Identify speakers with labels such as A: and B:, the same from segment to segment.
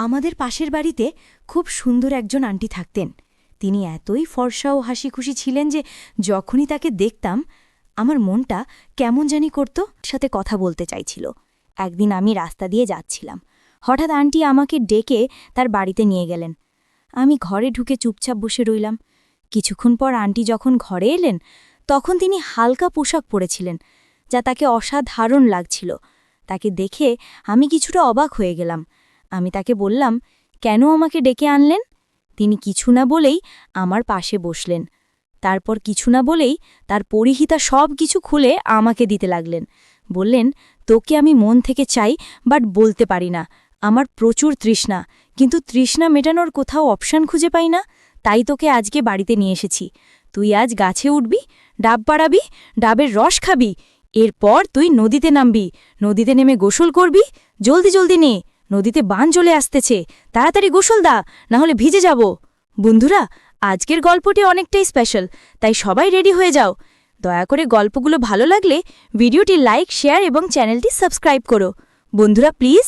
A: আমাদের পাশের বাড়িতে খুব সুন্দর একজন আন্টি থাকতেন। তিনি এতই ফর্সা ও হাসিখুশি ছিলেন যে যখনই তাকে দেখতাম আমার মনটা কেমন জানি করত, সাথে কথা বলতে চাইছিল। একদিন আমি রাস্তা দিয়ে যাচ্ছিলাম, হঠাৎ আন্টি আমাকে ডেকে তার বাড়িতে নিয়ে গেলেন। আমি ঘরে ঢুকে চুপচাপ বসে রইলাম। কিছুক্ষণ পর আন্টি যখন ঘরে এলেন তখন তিনি হালকা পোশাক পরেছিলেন, যা তাকে অসাধারণ লাগছিল। তাকে দেখে আমি কিছুটা অবাক হয়ে গেলাম। আমি তাকে বললাম, কেন আমাকে ডেকে আনলেন? তিনি কিছু না বলেই আমার পাশে বসলেন। তারপর কিছু না বলেই তার পরিহিতা সব কিছু খুলে আমাকে দিতে লাগলেন। বললেন, তোকে আমি মন থেকে চাই, বাট বলতে পারি না। আমার প্রচুর তৃষ্ণা, কিন্তু তৃষ্ণা মেটানোর কোথাও অপশান খুঁজে পাই না। তাই তোকে আজকে বাড়িতে নিয়ে এসেছি। তুই আজ গাছে উঠবি, ডাব পাড়াবি, ডাবের রস খাবি, এরপর তুই নদীতে নামবি, নদীতে নেমে গোসল করবি। জলদি জলদি নে, নদীতে বান চলে আসতেছে, তাড়াতাড়ি গোসল দা, নাহলে ভিজে যাব। বন্ধুরা, আজকের গল্পটি অনেকটাই স্পেশাল, তাই সবাই রেডি হয়ে যাও। দয়া করে গল্পগুলো ভালো লাগলে ভিডিওটি লাইক, শেয়ার এবং চ্যানেলটি সাবস্ক্রাইব করো। বন্ধুরা প্লিজ।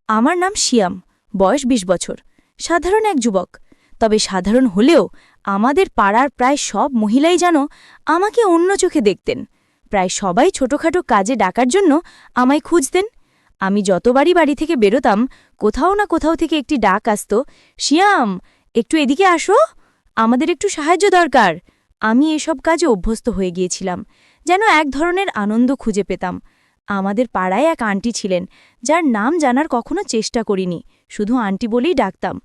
A: আমার নাম শিয়াম, বয়স ২০ বছর, সাধারণ এক যুবক। তবে সাধারণ হলেও আমাদের পাড়ার প্রায় সব মহিলাই যেন আমাকে অন্য চোখে দেখতেন। প্রায় সবাই ছোটখাটো কাজে ডাকার জন্য আমায় খুঁজতেন। আমি যতবারই বাড়ি থেকে বেরোতাম, কোথাও না কোথাও থেকে একটি ডাক আসত, শিয়াম, একটু এদিকে আসো, আমাদের একটু সাহায্য দরকার। আমি এসব কাজে অভ্যস্ত হয়ে গিয়েছিলাম, যেন এক ধরনের আনন্দ খুঁজে পেতাম। আমাদের পাড়ায় এক আন্টি ছিলেন, যার নাম জানার কখনো চেষ্টা করিনি, শুধু আন্টি বলেই ডাকতাম।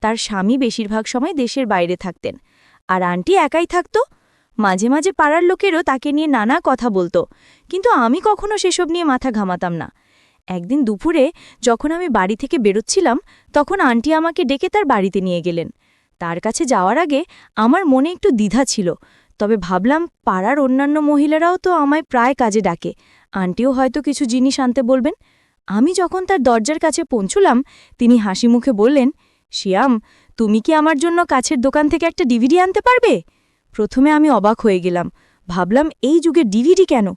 A: তার স্বামী বেশিরভাগ সময় দেশের বাইরে থাকতেন, আর আন্টি একাই থাকত। মাঝে মাঝে পাড়ার লোকেরও তাকে নিয়ে নানা কথা বলতো, কিন্তু আমি কখনো সেসব নিয়ে মাথা ঘামাতাম না। একদিন দুপুরে যখন আমি বাড়ি থেকে বেরোচ্ছিলাম, তখন আন্টি আমাকে ডেকে তার বাড়িতে নিয়ে গেলেন। তার কাছে যাওয়ার আগে আমার মনে একটু দ্বিধা ছিল, তবে ভাবলাম পাড়ার অন্যান্য মহিলারাও তো আমায় প্রায় কাজে ডাকে, আন্টিও হয়তো কিছু জিনিস আনতে বলবেন। আমি যখন তার দরজার কাছে পৌঁছলাম, তিনি হাসি মুখে বললেন, শিয়াম, তুমি কি আমার জন্য কাছের দোকান থেকে একটা ডিভিডি আনতে পারবে? প্রথমে আমি অবাক হয়ে গেলাম, ভাবলাম এই যুগে ডিভিডি কেন?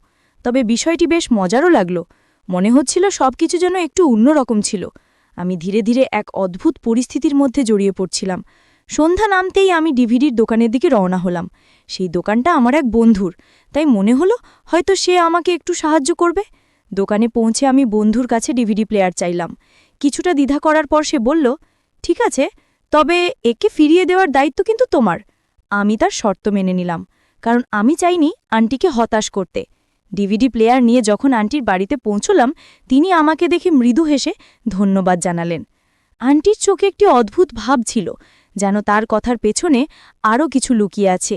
A: তবে বিষয়টি বেশ মজারও লাগলো। মনে হচ্ছিল সবকিছু যেন একটু অন্যরকম ছিল। আমি ধীরে ধীরে এক অদ্ভুত পরিস্থিতির মধ্যে জড়িয়ে পড়ছিলাম। সন্ধ্যা নামতেই আমি ডিভিডির দোকানের দিকে রওনা হলাম। সেই দোকানটা আমার এক বন্ধুর, তাই মনে হলো হয়তো সে আমাকে একটু সাহায্য করবে। দোকানে পৌঁছে আমি বন্ধুর কাছে ডিভিডি প্লেয়ার চাইলাম। কিছুটা দ্বিধা করার পর সে বলল, ঠিক আছে, তবে একে ফিরিয়ে দেওয়ার দায়িত্ব কিন্তু তোমার। আমি তার শর্ত মেনে নিলাম, কারণ আমি চাইনি আন্টিকে হতাশ করতে। ডিভিডি প্লেয়ার নিয়ে যখন আন্টির বাড়িতে পৌঁছলাম, তিনি আমাকে দেখে মৃদু হেসে ধন্যবাদ জানালেন। আন্টির চোখে একটি অদ্ভুত ভাব ছিল, যেন তার কথার পেছনে আরও কিছু লুকিয়ে আছে।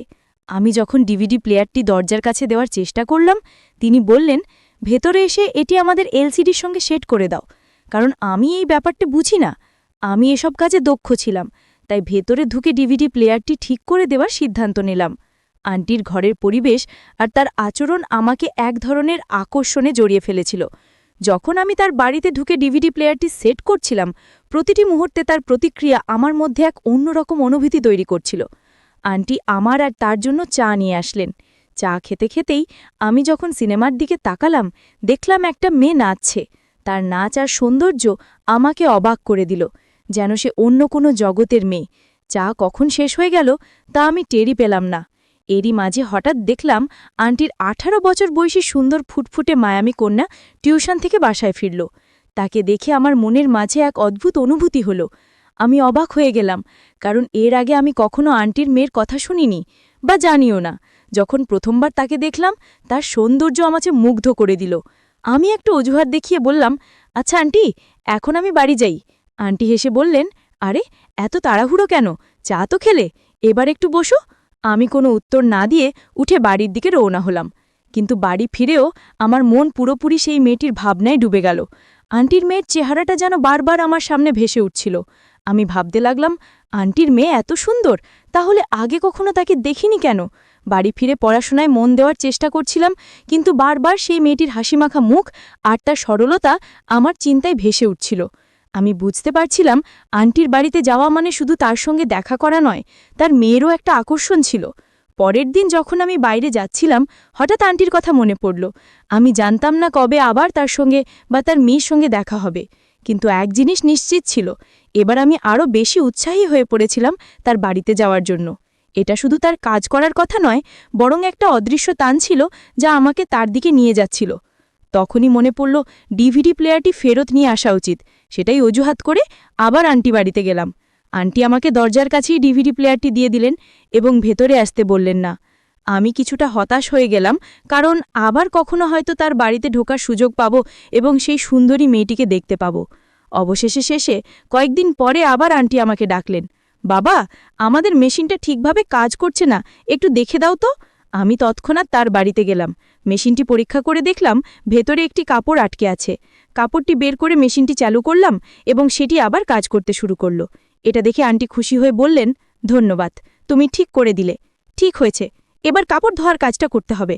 A: আমি যখন ডিভিডি প্লেয়ারটি দরজার কাছে দেওয়ার চেষ্টা করলাম, তিনি বললেন, ভেতরে এসে এটি আমাদের এলসিডির সঙ্গে সেট করে দাও, কারণ আমি এই ব্যাপারটা বুঝি না। আমি এসব কাজে দক্ষ ছিলাম, তাই ভেতরে ঢুকে ডিভিডি প্লেয়ারটি ঠিক করে দেওয়ার সিদ্ধান্ত নিলাম। আন্টির ঘরের পরিবেশ আর তার আচরণ আমাকে এক ধরনের আকর্ষণে জড়িয়ে ফেলেছিল। যখন আমি তার বাড়িতে ঢুকে ডিভিডি প্লেয়ারটি সেট করছিলাম, প্রতিটি মুহূর্তে তার প্রতিক্রিয়া আমার মধ্যে এক অন্যরকম অনুভূতি তৈরি করছিল। আন্টি আমার আর তার জন্য চা নিয়ে আসলেন। চা খেতে খেতেই আমি যখন সিনেমার দিকে তাকালাম, দেখলাম একটা মেয়ে নাচছে। তার নাচ আর সৌন্দর্য আমাকে অবাক করে দিল, যেন সে অন্য কোনো জগতের মেয়ে। চা কখন শেষ হয়ে গেল তা আমি টেরই পেলাম না। এরই মাঝে হঠাৎ দেখলাম আন্টির ১৮ বছর বয়সী সুন্দর ফুটফুটে মায়ামি কন্যা টিউশন থেকে বাসায় ফিরল। তাকে দেখে আমার মনের মাঝে এক অদ্ভুত অনুভূতি হল। আমি অবাক হয়ে গেলাম, কারণ এর আগে আমি কখনো আন্টির মেয়ের কথা শুনিনি বা জানিও না। যখন প্রথমবার তাকে দেখলাম, তার সৌন্দর্য আমাকে মুগ্ধ করে দিল। আমি একটু অজুহাত দেখিয়ে বললাম, আচ্ছা আন্টি, এখন আমি বাড়ি যাই। আন্টি হেসে বললেন, আরে এত তাড়াহুড়ো কেন? চা তো খেলে, এবার একটু বসো। আমি কোনো উত্তর না দিয়ে উঠে বাড়ির দিকে রওনা হলাম। কিন্তু বাড়ি ফিরেও আমার মন পুরোপুরি সেই মেয়েটির ভাবনায় ডুবে গেল। আন্টির মেয়ের চেহারাটা যেন বারবার আমার সামনে ভেসে উঠছিল। আমি ভাবতে লাগলাম, আন্টির মেয়ে এত সুন্দর, তাহলে আগে কখনো তাকে দেখিনি কেন? বাড়ি ফিরে পড়াশোনায় মন দেওয়ার চেষ্টা করছিলাম, কিন্তু বারবার সেই মেয়েটির হাসিমাখা মুখ আর তার সরলতা আমার চিন্তায় ভেসে উঠছিল। আমি বুঝতে পারছিলাম আন্টির বাড়িতে যাওয়া মানে শুধু তার সঙ্গে দেখা করা নয়, তার মেয়েরও একটা আকর্ষণ ছিল। পরের দিন যখন আমি বাইরে যাচ্ছিলাম, হঠাৎ আন্টির কথা মনে পড়ল। আমি জানতাম না কবে আবার তার সঙ্গে বা তার মেয়ের সঙ্গে দেখা হবে,
B: কিন্তু এক জিনিস নিশ্চিত ছিল, এবার আমি আরও বেশি উৎসাহী হয়ে পড়েছিলাম তার বাড়িতে যাওয়ার জন্য। এটা শুধু তার কাজ করার কথা নয়, বরং একটা অদৃশ্য টান ছিল যা আমাকে তার দিকে নিয়ে যাচ্ছিল। তখনই মনে পড়ল ডিভিডি প্লেয়ারটি ফেরত নিয়ে আসা উচিত। সেটাই অজুহাত করে আবার আন্টি বাড়িতে গেলাম। আন্টি আমাকে দরজার কাছেই ডিভিডি প্লেয়ারটি দিয়ে দিলেন এবং ভেতরে আসতে বললেন না। আমি কিছুটা হতাশ হয়ে গেলাম, কারণ আবার কখনো হয়তো তার বাড়িতে ঢোকার সুযোগ পাব এবং সেই সুন্দরী মেয়েটিকে দেখতে পাব। শেষে কয়েকদিন পরে আবার আন্টি আমাকে ডাকলেন, বাবা, আমাদের মেশিনটা ঠিকভাবে কাজ করছে না, একটু দেখে দাও তো। আমি তৎক্ষণাৎ তার বাড়িতে গেলাম। মেশিনটি পরীক্ষা করে দেখলাম ভেতরে একটি কাপড় আটকে আছে। কাপড়টি বের করে মেশিনটি চালু করলাম এবং সেটি আবার কাজ করতে শুরু করল। এটা দেখে আন্টি খুশি হয়ে বললেন, ধন্যবাদ, তুমি ঠিক করে দিলে। ঠিক হয়েছে, এবার কাপড় ধোয়ার কাজটা করতে হবে।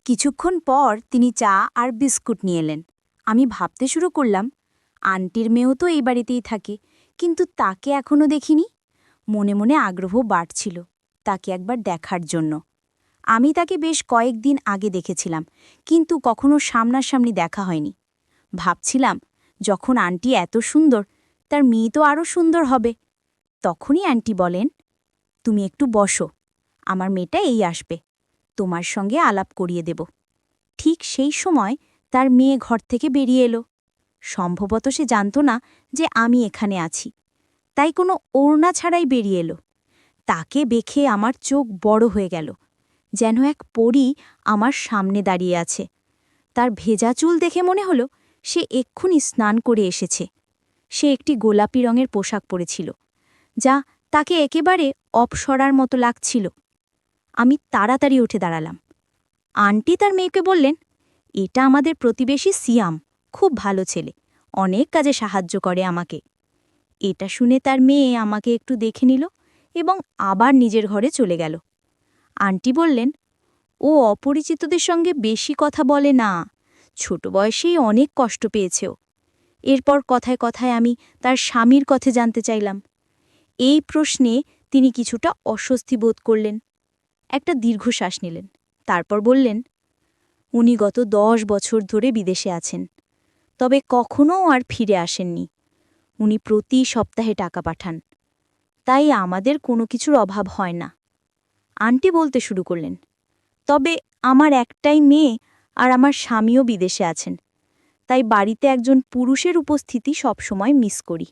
A: কিছুক্ষণ পর তিনি চা আর বিস্কুট নিয়ে এলেন। আমি ভাবতে শুরু করলাম, আন্টির মেয়েও তো এই বাড়িতেই থাকে, কিন্তু তাকে এখনও দেখিনি। মনে মনে আগ্রহ বাড়ছিল তাকে একবার দেখার জন্য। আমি তাকে বেশ কয়েকদিন আগে দেখেছিলাম, কিন্তু কখনো সামনাসামনি দেখা হয়নি। ভাবছিলাম, যখন আন্টি এত সুন্দর, তার মেয়ে তো আরও সুন্দর হবে। তখনই আন্টি বলেন, তুমি একটু বসো, আমার মেয়েটা এই আসবে, তোমার সঙ্গে আলাপ করিয়ে দেব। ঠিক সেই সময় তার মেয়ে ঘর থেকে বেরিয়ে এলো। সম্ভবত সে জানত না যে আমি এখানে আছি, তাই কোনো ওড়না ছাড়াই বেরিয়ে এলো। তাকে দেখে আমার চোখ বড় হয়ে গেল, যেন এক পরী আমার সামনে দাঁড়িয়ে আছে। তার ভেজা চুল দেখে মনে হলো সে এক্ষুনি স্নান করে এসেছে। সে একটি গোলাপি রঙের পোশাক পরেছিল, যা তাকে একেবারে অপসরার মতো লাগছিল। আমি তাড়াতাড়ি উঠে দাঁড়ালাম। আন্টি তার মেয়েকে বললেন, এটা আমাদের প্রতিবেশী সিয়াম, খুব ভালো ছেলে, অনেক কাজে সাহায্য করে আমাকে। এটা শুনে তার মেয়ে আমাকে একটু দেখে নিল এবং আবার নিজের ঘরে চলে গেল। আন্টি বললেন, ও অপরিচিতদের সঙ্গে বেশি কথা বলে না, ছোট বয়সেই অনেক কষ্ট পেয়েছে ও। এরপর কথায় কথায় আমি তার স্বামীর কথা জানতে চাইলাম। এই প্রশ্নে তিনি কিছুটা অস্বস্তি বোধ করলেন, একটা দীর্ঘশ্বাস নিলেন, তারপর বললেন, উনি গত 10 বছর ধরে বিদেশে আছেন, তবে কখনও আর ফিরে আসেননি। উনি প্রতি সপ্তাহে টাকা পাঠান, তাই আমাদের কোনো কিছুর অভাব হয় না। আন্টি বলতে শুরু করলেন, তবে আমার একটাই মেয়ে আর আমার স্বামীও বিদেশে আছেন, তাই বাড়িতে একজন পুরুষের উপস্থিতি সবসময় মিস করি।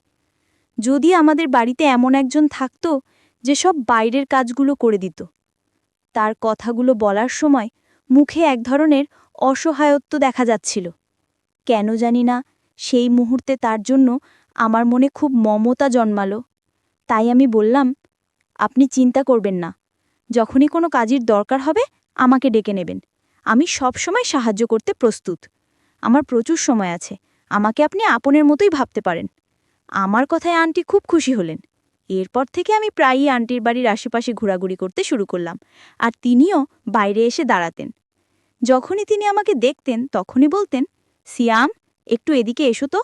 A: যদি আমাদের বাড়িতে এমন একজন থাকত যে সব বাইরের কাজগুলো করে দিত। তার কথাগুলো বলার সময় মুখে এক ধরনের অসহায়ত্ব দেখা যাচ্ছিল। কেন জানি না, সেই মুহূর্তে তার জন্য আমার মনে খুব মমতা জন্মালো। তাই আমি বললাম, আপনি চিন্তা করবেন না, যখনই কোনো কাজের দরকার হবে আমাকে ডেকে নেবেন, আমি সব সময় সাহায্য করতে প্রস্তুত। আমার প্রচুর সময় আছে, আমাকে আপনি আপনের মতোই ভাবতে পারেন। আমার কথায় আন্টি খুব খুশি হলেন। এরপর থেকে আমি প্রায়ই আন্টির বাড়ির আশেপাশে ঘোরাঘুরি করতে শুরু করলাম, আর তিনিও বাইরে এসে দাঁড়াতেন। যখনই তিনি আমাকে দেখতেন তখনই বলতেন, সিয়াম, একটু এদিকে এসো তো,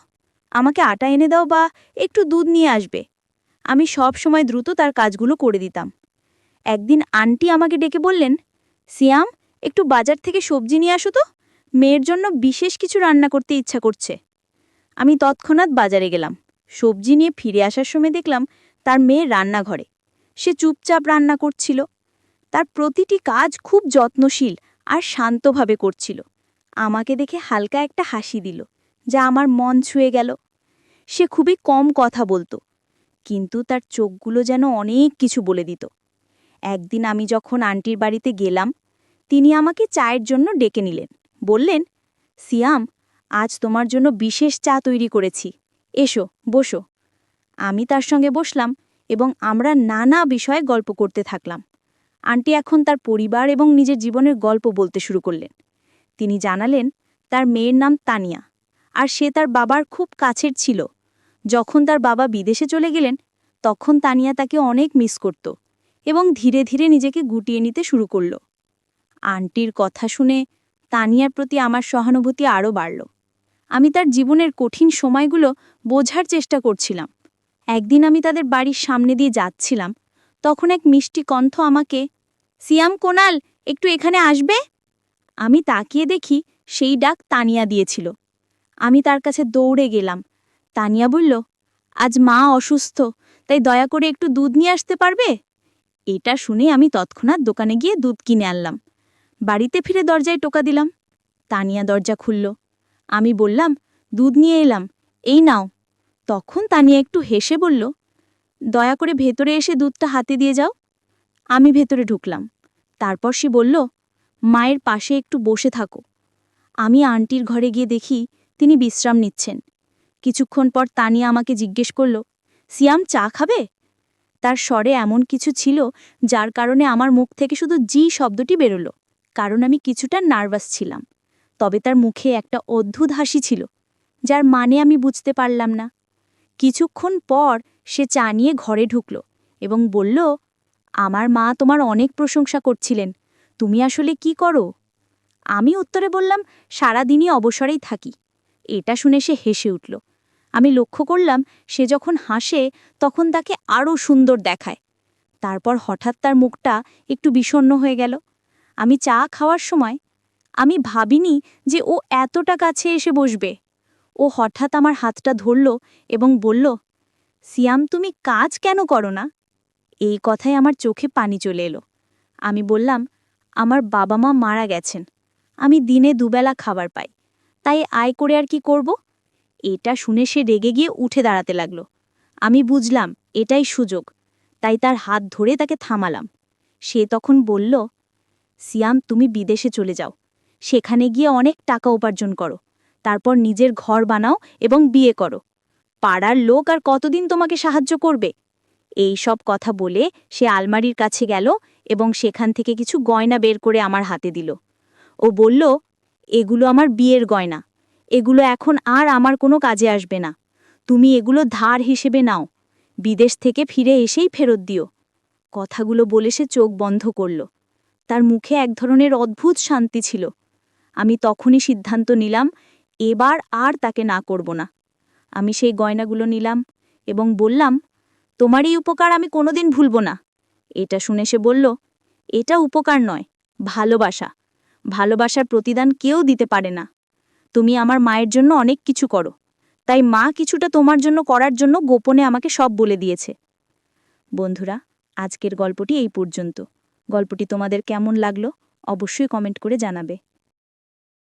A: আমাকে আটা এনে দাও বা একটু দুধ নিয়ে আসবে। আমি সব সময় দ্রুত তার কাজগুলো করে দিতাম। একদিন আন্টি আমাকে ডেকে বললেন, সিয়াম, একটু বাজার থেকে সবজি নিয়ে আসো তো, মেয়ের জন্য বিশেষ কিছু রান্না করতে ইচ্ছা করছে। আমি তৎক্ষণাৎ বাজারে গেলাম। সবজি নিয়ে ফিরে আসার সময় দেখলাম তার মেয়ে রান্নাঘরে। সে চুপচাপ রান্না করছিল। তার প্রতিটি কাজ খুব যত্নশীল আর শান্তভাবে করছিল। আমাকে দেখে হালকা একটা হাসি দিল, যা আমার মন ছুঁয়ে গেল। সে খুবই কম কথা বলতো, কিন্তু তার চোখগুলো যেন অনেক কিছু বলে দিত। একদিন আমি যখন আন্টির বাড়িতে গেলাম, তিনি আমাকে চায়ের জন্য ডেকে নিলেন। বললেন, সিয়াম, আজ তোমার জন্য বিশেষ চা তৈরি করেছি, এসো, বসো। আমি তার সঙ্গে বসলাম এবং আমরা নানা বিষয়ে গল্প করতে থাকলাম। আন্টি এখন তার পরিবার এবং নিজের জীবনের গল্প বলতে শুরু করলেন। তিনি জানালেন তার মেয়ের নাম তানিয়া, আর সে তার বাবার খুব কাছের ছিল। যখন তার বাবা বিদেশে চলে গেলেন, তখন তানিয়া তাকে অনেক মিস করত এবং ধীরে ধীরে নিজেকে গুটিয়ে নিতে শুরু করল। আন্টির কথা শুনে তানিয়ার প্রতি আমার সহানুভূতি আরও বাড়ল। আমি তার জীবনের কঠিন সময়গুলো বোঝার চেষ্টা করছিলাম। একদিন আমি তাদের বাড়ির সামনে দিয়ে যাচ্ছিলাম, তখন এক মিষ্টি কণ্ঠ আমাকে, সিয়াম, কোনাল, একটু এখানে আসবে। আমি তাকিয়ে দেখি সেই ডাক তানিয়া দিয়েছিল। আমি তার কাছে দৌড়ে গেলাম,
B: তানিয়া বলল, আজ মা অসুস্থ, তাই দয়া করে একটু দুধ নিয়ে আসতে পারবে? এটা শুনে আমি তৎক্ষণাৎ দোকানে গিয়ে দুধ কিনে আনলাম। বাড়িতে ফিরে দরজায় টোকা দিলাম। তানিয়া দরজা খুলল। আমি বললাম, দুধ নিয়ে এলাম, এই নাও। তখন তানিয়া একটু হেসে বলল, দয়া করে ভেতরে এসে দুধটা হাতে দিয়ে যাও। আমি ভেতরে ঢুকলাম। তারপর সে বলল, মায়ের পাশে একটু বসে থাকো। আমি আন্টির ঘরে গিয়ে দেখি তিনি বিশ্রাম নিচ্ছেন। কিছুক্ষণ পর তানিয়া আমাকে জিজ্ঞেস করল, সিয়াম চা খাবে? তার স্বরে এমন কিছু ছিল যার কারণে আমার মুখ থেকে শুধু জি শব্দটি বেরোলো, কারণ আমি কিছুটা নার্ভাস ছিলাম। তবে তার মুখে একটা অদ্ভুত হাসি ছিল, যার মানে আমি বুঝতে পারলাম না। কিছুক্ষণ পর সে চা নিয়ে ঘরে ঢুকল এবং বলল, আমার মা তোমার অনেক প্রশংসা করছিলেন, তুমি আসলে কি করো? আমি উত্তরে বললাম, সারাদিনই অবসরেই থাকি। এটা শুনে সে হেসে উঠল। আমি লক্ষ্য করলাম সে যখন হাসে তখন তাকে আরও সুন্দর দেখায়। তারপর হঠাৎ তার মুখটা একটু বিষণ্ণ হয়ে গেল। আমি চা খাওয়ার সময় আমি ভাবিনি যে ও এতটা কাছে এসে বসবে। ও হঠাৎ আমার হাতটা ধরল এবং বলল, সিয়াম তুমি কাজ কেন করো না? এই কথায় আমার চোখে পানি চলে এলো। আমি বললাম, আমার বাবা মা মারা গেছেন, আমি দিনে দুবেলা খাবার পাই, তাই আয় করে আর কি করব? এটা শুনে সে রেগে গিয়ে উঠে দাঁড়াতে লাগল। আমি বুঝলাম এটাই সুযোগ, তাই তার হাত ধরে তাকে থামালাম। সে তখন বলল, সিয়াম তুমি বিদেশে চলে যাও, সেখানে গিয়ে অনেক টাকা উপার্জন করো, তারপর নিজের ঘর বানাও এবং বিয়ে করো। পাড়ার লোক আর কতদিন তোমাকে সাহায্য করবে? এই সব কথা বলে সে আলমারির কাছে গেল এবং সেখান থেকে কিছু গয়না বের করে আমার হাতে দিল। ও বলল, এগুলো আমার বিয়ের গয়না, এগুলো এখন আর আমার কোনো কাজে আসবে না, তুমি এগুলো ধার হিসেবে নাও, বিদেশ থেকে ফিরে এসেই ফেরত দিও। কথাগুলো বলে সে চোখ বন্ধ করল। তার মুখে এক ধরনের অদ্ভুত শান্তি ছিল। আমি তখনই সিদ্ধান্ত নিলাম, এবার আর তাকে না করব না। আমি সেই গয়নাগুলো নিলাম এবং বললাম, তোমার এই উপকার আমি কোনোদিন ভুলব না। এটা শুনে সে বলল, এটা উপকার নয়, ভালোবাসা। ভালোবাসার প্রতিদান কেউ দিতে পারে না। তুমি আমার মায়ের জন্য অনেক কিছু করো, তাই মা কিছুটা তোমার জন্য করার জন্য গোপনে আমাকে সব বলে দিয়েছে। বন্ধুরা, আজকের গল্পটি এই পর্যন্ত। গল্পটি তোমাদের কেমন লাগলো অবশ্যই কমেন্ট করে জানাবে।